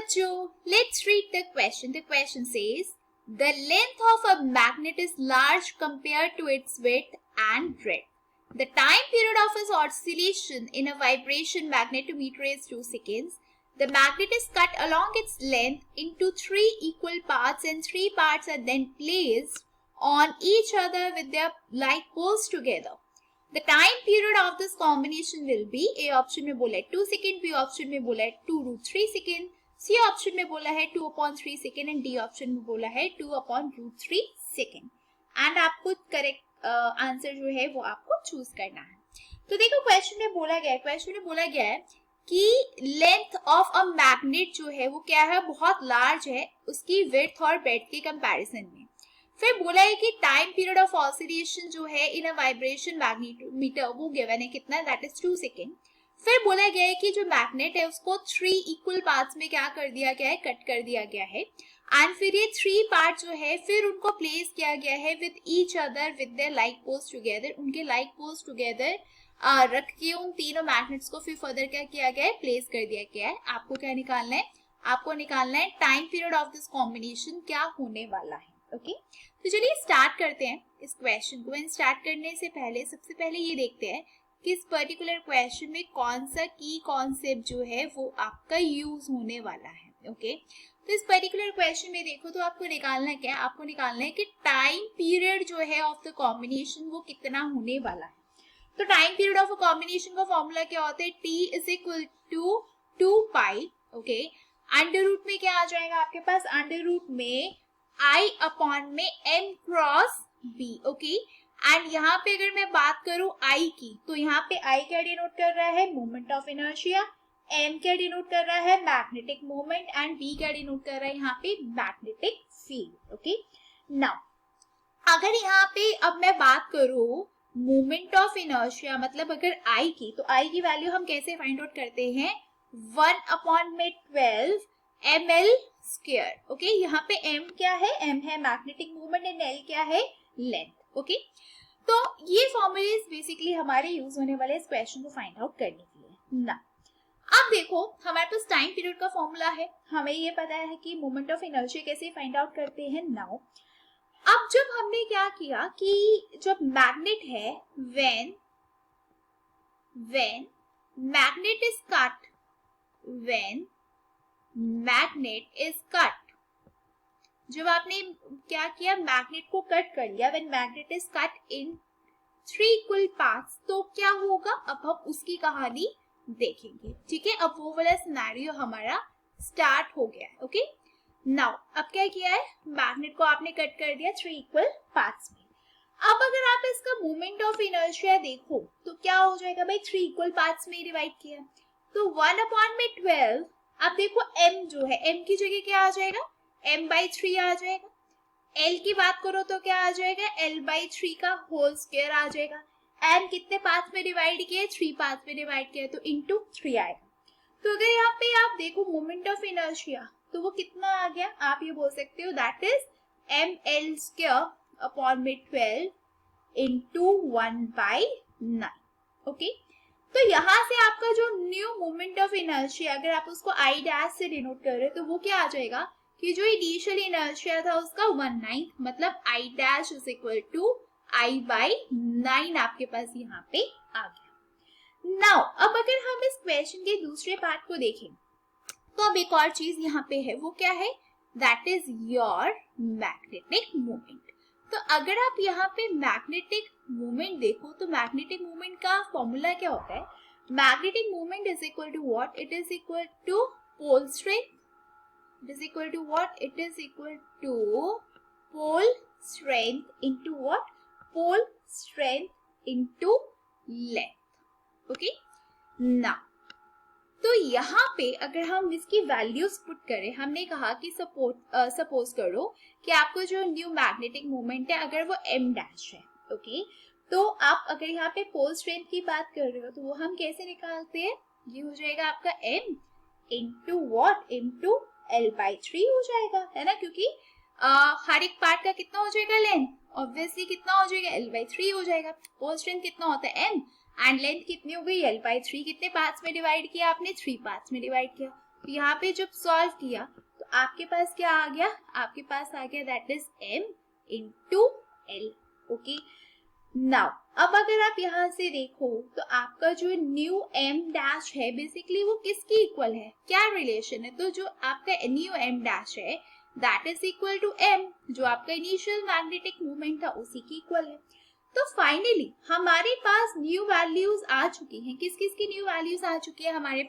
बच्चों, let's read the question. The question says, the length of a magnet is large compared to its width and breadth. The time period of its oscillation in a vibration magnetometer is 2 seconds. The magnet is cut along its length into 3 equal parts and 3 parts are then placed on each other with their like poles together. The time period of this combination will be, A option में बोला है 2 second, B option में बोला है 2√3 second, C option में बोला है 2/3 second and D option में बोला है 2/√3 सेकेंड. एंड आपको करेक्ट आंसर जो है वो आपको चूज करना है. तो देखो क्वेश्चन में बोला गया है कि लेंथ ऑफ अ मैग्नेट जो है वो क्या है, बहुत लार्ज है उसकी विड्थ और ब्रेड्थ के कंपैरिजन में. फिर बोला है कि टाइम पीरियड ऑफ ऑसिलेशन जो है इन अ वाइब्रेशन मैग्नेटोमीटर वो गिवन है कितना, दैट इज 2 सेकेंड. फिर बोला गया है कि जो मैग्नेट है उसको 3 इक्वल पार्ट्स में क्या कर दिया गया है, कट कर दिया गया है. एंड फिर ये 3 पार्ट जो है फिर उनको प्लेस किया गया है with each other with their like poles together. उनके लाइक पोल्स टुगेदर रख के उन तीनों मैग्नेट्स को फिर फर्दर क्या किया गया है, प्लेस कर दिया गया है. आपको क्या निकालना है, आपको निकालना है time period of this combination क्या होने वाला है. ओके तो चलिए स्टार्ट करते हैं इस क्वेश्चन को. स्टार्ट करने से पहले सबसे पहले ये देखते हैं कि इस पर्टिकुलर क्वेश्चन में कौन सा की कॉन्सेप्ट जो है वो आपका यूज होने वाला है. ओके तो इस पर्टिकुलर क्वेश्चन में देखो तो आपको निकालना क्या है, आपको निकालना है कि टाइम पीरियड जो है ऑफ द कॉम्बिनेशन वो कितना होने वाला है. तो time period of a combination का फॉर्मूला क्या होता है, T = 2 pi. Okay under root में क्या आ जाएगा आपके पास, अंडर रूट में I अपॉन में m cross b. Okay and यहाँ पे अगर मैं बात करूं I की तो यहाँ पे I क्या डिनोट कर रहा है, मोमेंट ऑफ इनर्शिया, m क्या डिनोट कर रहा है, मैग्नेटिक मोमेंट एंड b क्या डिनोट कर रहा है यहाँ पे, मैग्नेटिक फील्ड. ओके नाउ अगर यहाँ पे अब मैं बात करूं मोमेंट ऑफ इनर्शिया मतलब अगर I की, तो I की वैल्यू हम कैसे फाइंड आउट करते हैं, 1/12 ml स्क्वायर. ओके यहाँ पे m क्या है, m है मैग्नेटिक मूवमेंट एंड l क्या है, लेंथ. ओके तो ये फॉर्मूलेस बेसिकली हमारे यूज होने वाले इस क्वेश्चन को फाइंड आउट करने के लिए. ना अब देखो हमारे पास टाइम पीरियड का फॉर्मूला है, हमें ये पता है कि मोमेंट ऑफ इनर्शिया कैसे फाइंड आउट करते हैं. नाउ अब जब हमने क्या किया कि जब मैग्नेट है, when magnet is cut, when magnet is cut, जब आपने क्या किया मैग्नेट को कट कर लिया, when magnet is cut in 3 equal parts, तो क्या होगा, अब हम उसकी कहानी देखेंगे. ठीक है अब वो वाला सिनेरियो हमारा स्टार्ट हो गया है. ओके नाउ अब क्या किया है, मैग्नेट को आपने कट कर दिया 3 इक्वल पार्ट्स में. अब अगर आप इसका मोमेंट ऑफ इनर्शिया देखो तो क्या हो जाएगा भाई, 3 इक्वल पार्ट्स में डिवाइड किया तो 1/12. अब देखो m जो है, m की जगह क्या आ जाएगा, m/3 आ जाएगा. l की बात करो तो क्या आ जाएगा, l/3 का होल स्क्वायर आ जाएगा. m कितने पार्ट्स में डिवाइड किया, 3 पार्ट्स में डिवाइड किया तो इनटू 3 आएगा. तो अगर यहाँ पे आप देखो मोमेंट ऑफ इनर्शिया तो वो कितना आ गया, आप ये बोल सकते हो that is ml² into 1/9. Okay तो यहाँ से आपका जो न्यू मोमेंट ऑफ इनर्शिया अगर आप उसको I डैश से डिनोट कर रहे हो तो वो क्या आ जाएगा कि जो इनिशियल इनर्शिया था उसका 1/9 मतलब I डैश = I/9 आपके पास यहाँ पे आ गया. नाउ अब अगर हम इस क्वेश्चन के दूसरे पार्ट को देखें तो अब एक और चीज यहाँ पे है, वो क्या है, that is your magnetic moment. तो अगर आप यहाँ पे मैग्नेटिक मोमेंट देखो तो मैग्नेटिक मोमेंट का फॉर्मूला क्या होता है, magnetic moment is equal to what, it is equal to pole strength, it is equal to what, it is equal to pole strength into what, pole strength into length. Okay now तो यहाँ पे अगर हम इसकी values put करें, हमने कहा कि सपोज करो कि आपको जो न्यू मैग्नेटिक मोमेंट है अगर वो m डैश है. ओके तो आप अगर यहाँ पे पोल स्ट्रेंथ की बात कर रहे हो तो वो हम कैसे निकालते हैं, ये हो जाएगा आपका m into what, into l/3 हो जाएगा, है ना, क्योंकि हर एक पार्ट का कितना हो जाएगा लेंथ, ऑब्वियसली कितना हो जाएगा, l/3 हो जाएगा. पोल स्ट्रेंथ कितना होता है m एंड लेंथ कितनी हो गई, l/3. कितने पार्ट्स में डिवाइड किया आपने, 3 पार्ट्स में डिवाइड किया तो यहाँ पे जब सॉल्व किया तो आपके पास क्या आ गया, आपके पास आ गया that is m into L. Okay, now अब अगर आप यहाँ से देखो तो आपका जो न्यू m डैश है बेसिकली वो किसकी इक्वल है, क्या रिलेशन है, तो जो आपका न्यू m डैश है that is equal to m, जो आपका इनिशियल मैग्नेटिक मूवमेंट था उसी की इक्वल है। तो फाइनली हमारे पास न्यू वैल्यूज आ चुकी हैं, किस किस की न्यू वैल्यूज आ चुकी है हमारे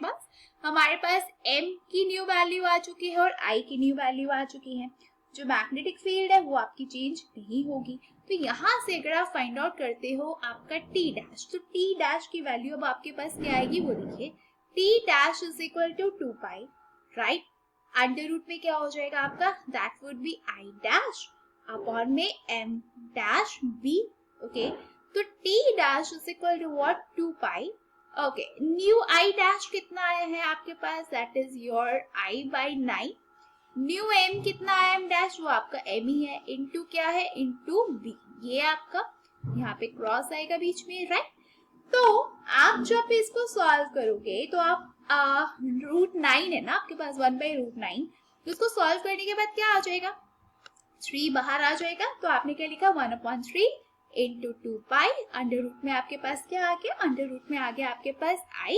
पास m की न्यू वैल्यू आ चुकी है और I की न्यू वैल्यू आ चुकी है। जो मैग्नेटिक फील्ड है वो आपकी चेंज नहीं होगी। तो यहाँ से अगर आप फाइंड आउट करते हो आपका t डैश, तो t डैश की वैल्यू अब आपके पास क्या आएगी वो देखिए, t dash is equal to 2 pi, right, under root में क्या हो जाएगा आपका, that would be I dash upon में m डैश b। ओके, तो t dash is equal to what, 2 pi. Okay, new I dash कितना आया है आपके पास, that is your I by 9। New m कितना है m डैश, वो आपका m ही है, इनटू क्या है, इनटू b, ये आपका यहाँ पे क्रॉस आएगा बीच में, राइट। तो आप जब इसको सॉल्व करोगे तो आप रूट 9 है ना आपके पास, 1/√9, तो इसको सॉल्व करने के बाद क्या आ जाएगा, 3 बाहर आ जाएगा, तो आपने क्या लिखा, 1/3 इंटू 2 पाई, अंडर रूट में आपके पास क्या आ गया, अंडर रूट में आ गया आपके पास I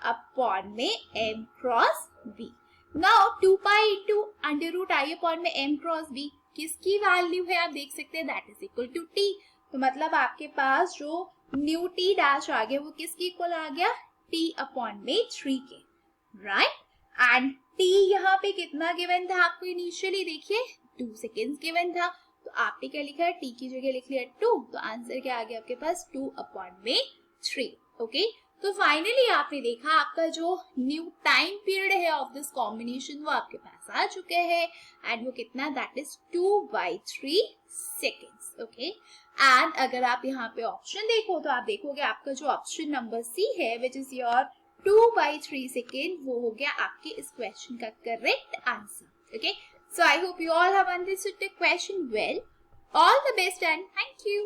अपॉन में m cross b। Now 2 pi into under root I upon में m क्रॉस b किसकी वैल्यू है आप देख सकते हैं, that is equal to t। तो मतलब आपके पास जो न्यू t डैश आ गया वो किसकी इक्वल आ गया, t अपॉन में 3 के, राइट। एंड t यहाँ पे कितना गिवन था आपको इनिशियली, देखिए 2 सेकेंड्स गिवन था, तो आपने क्या लिखा है, t की जगह लिख लिया 2, तो आंसर क्या आ गया आपके पास, 2 अपॉन में 3। ओके, तो फाइनली आपने देखा आपका जो न्यू टाइम पीरियड है ऑफ दिस कॉम्बिनेशन वो आपके पास आ चुके हैं, एंड वो कितना, that is 2/3 seconds. Okay, and अगर आप यहाँ पे ऑप्शन देखो तो आप देखोगे आपका जो ऑप्शन नंबर सी है विच इज योर 2/3 सेकेंड, वो हो गया आपके इस क्वेश्चन का correct answer. Okay, so I hope you all have understood the question well. All the best and thank you.